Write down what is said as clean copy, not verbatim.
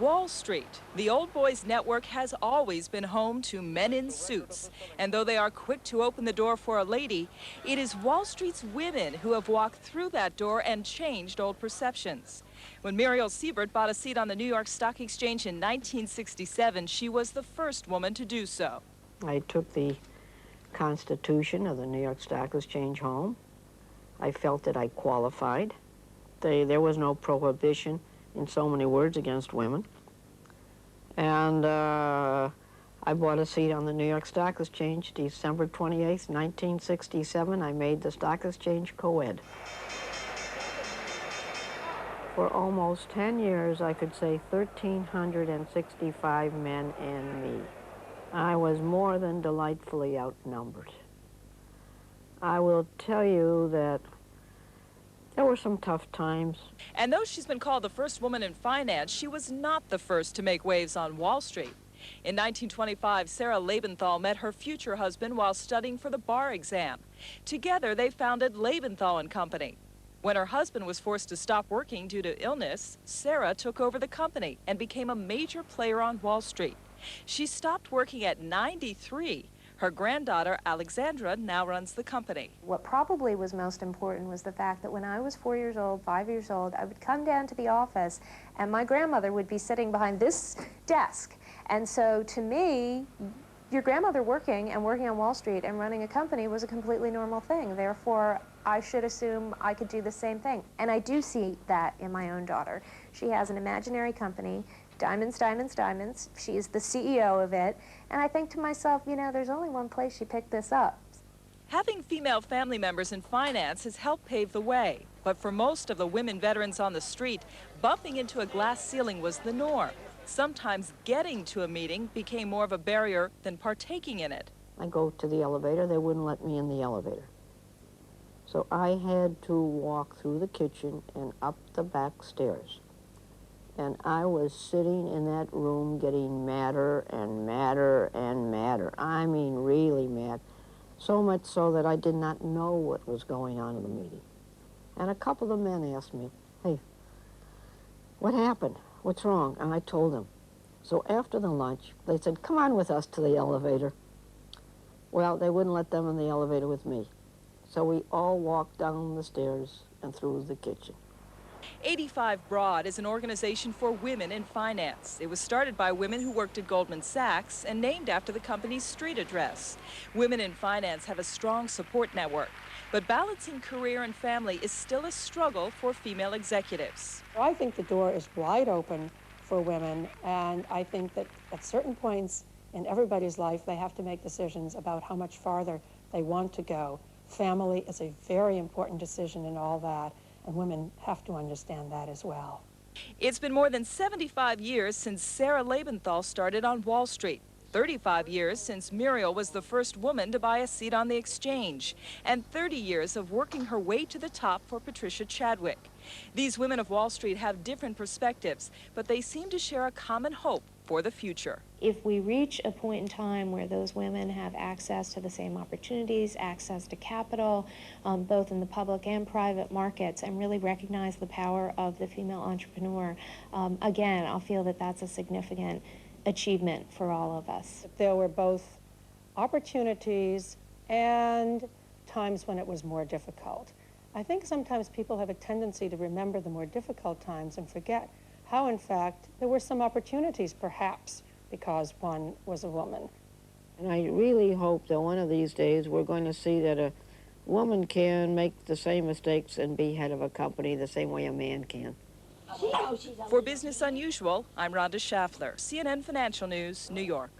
Wall Street. The Old Boys Network has always been home to men in suits. And though they are quick to open the door for a lady, it is Wall Street's women who have walked through that door and changed old perceptions. When Muriel Siebert bought a seat on the New York Stock Exchange in 1967, she was the first woman to do so. I took the Constitution of the New York Stock Exchange home. I felt that I qualified. There was no prohibition in so many words against women. And I bought a seat on the New York Stock Exchange December 28th, 1967. I made the Stock Exchange co-ed. For almost 10 years, I could say 1,365 men and me. I was more than delightfully outnumbered. I will tell you that there were some tough times. And though she's been called the first woman in finance, she was not the first to make waves on Wall Street. In 1925, Sarah Lebenthal met her future husband while studying for the bar exam. Together, they founded Lebenthal & Company. When her husband was forced to stop working due to illness, Sarah took over the company and became a major player on Wall Street. She stopped working at 93. Her granddaughter, Alexandra, now runs the company. What probably was most important was the fact that when I was 4 years old, 5 years old, I would come down to the office and my grandmother would be sitting behind this desk. And so to me, your grandmother working on Wall Street and running a company was a completely normal thing. Therefore, I should assume I could do the same thing. And I do see that in my own daughter. She has an imaginary company, Diamonds, Diamonds, Diamonds. She is the CEO of it. And I think to myself, you know, there's only one place she picked this up. Having female family members in finance has helped pave the way. But for most of the women veterans on the street, bumping into a glass ceiling was the norm. Sometimes getting to a meeting became more of a barrier than partaking in it. I go to the elevator, they wouldn't let me in the elevator. So I had to walk through the kitchen and up the back stairs. And I was sitting in that room getting madder and madder and madder. I mean, really mad. So much so that I did not know what was going on in the meeting. And a couple of the men asked me, hey, what happened? What's wrong? And I told them. So after the lunch, they said, come on with us to the elevator. Well, they wouldn't let them in the elevator with me. So we all walked down the stairs and through the kitchen. 85 Broad is an organization for women in finance. It was started by women who worked at Goldman Sachs and named after the company's street address. Women in finance have a strong support network, but balancing career and family is still a struggle for female executives. I think the door is wide open for women, and I think that at certain points in everybody's life, they have to make decisions about how much farther they want to go. Family is a very important decision in all that, and women have to understand that as well. It's been more than 75 years since Sarah Lebenthal started on Wall Street. 35 years since Muriel was the first woman to buy a seat on the exchange, and 30 years of working her way to the top for Patricia Chadwick. These women of Wall Street have different perspectives, but they seem to share a common hope for the future. If we reach a point in time where those women have access to the same opportunities, access to capital, both in the public and private markets, and really recognize the power of the female entrepreneur, again, I'll feel that that's a significant achievement for all of us. There were both opportunities and times when it was more difficult. I think sometimes people have a tendency to remember the more difficult times and forget how, in fact, there were some opportunities, perhaps, because one was a woman. And I really hope that one of these days we're going to see that a woman can make the same mistakes and be head of a company the same way a man can. For Business Unusual, I'm Rhonda Schaffler, CNN Financial News, New York.